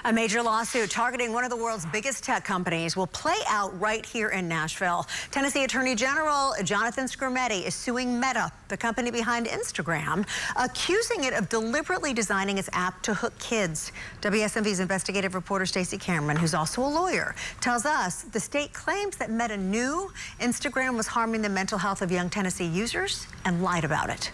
A major lawsuit targeting one of the world's biggest tech companies will play out right here in Nashville. Tennessee Attorney General Jonathan Skrmetti is suing Meta, the company behind Instagram, accusing it of deliberately designing its app to hook kids. WSMV's investigative reporter Stacey Cameron, who's also a lawyer, tells us the state claims that Meta knew Instagram was harming the mental health of young Tennessee users and lied about it.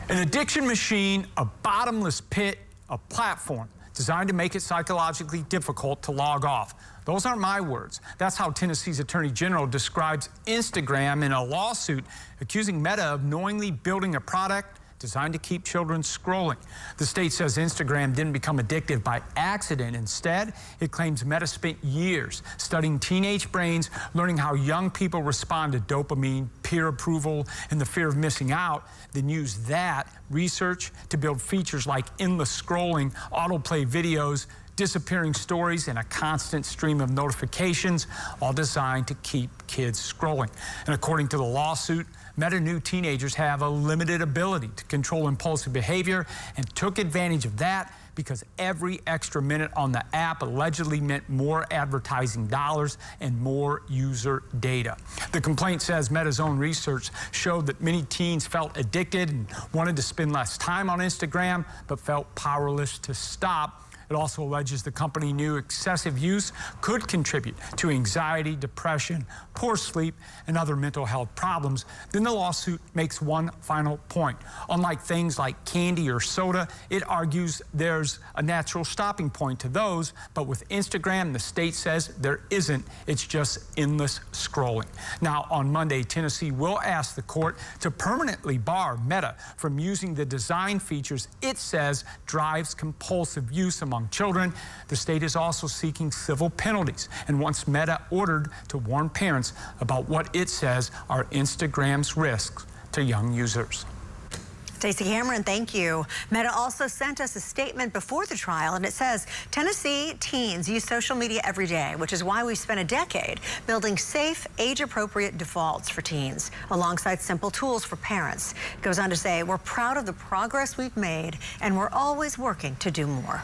An addiction machine, a bottomless pit, a platform designed to make it psychologically difficult to log off. Those aren't my words. That's how Tennessee's Attorney General describes Instagram in a lawsuit accusing Meta of knowingly building a product designed to keep children scrolling. The state says Instagram didn't become addictive by accident. Instead, it claims Meta spent years studying teenage brains, learning how young people respond to dopamine, peer approval, and the fear of missing out, then used that research to build features like endless scrolling, autoplay videos, disappearing stories, and a constant stream of notifications, all designed to keep kids scrolling. And according to the lawsuit, Meta knew teenagers have a limited ability to control impulsive behavior and took advantage of that because every extra minute on the app allegedly meant more advertising dollars and more user data. The complaint says Meta's own research showed that many teens felt addicted and wanted to spend less time on Instagram, but felt powerless to stop. It also alleges the company knew excessive use could contribute to anxiety, depression, poor sleep, and other mental health problems. Then the lawsuit makes one final point. Unlike things like candy or soda, it argues there's a natural stopping point to those, but with Instagram, the state says there isn't. It's just endless scrolling. Now, on Monday, Tennessee will ask the court to permanently bar Meta from using the design features it says drives compulsive use among children. The state is also seeking civil penalties and wants Meta ordered to warn parents about what it says are Instagram's risks to young users. Stacey Cameron, thank you. Meta also sent us a statement before the trial, and it says Tennessee teens use social media every day, which is why we spent a decade building safe, age-appropriate defaults for teens, alongside simple tools for parents. It goes on to say, we're proud of the progress we've made, and we're always working to do more.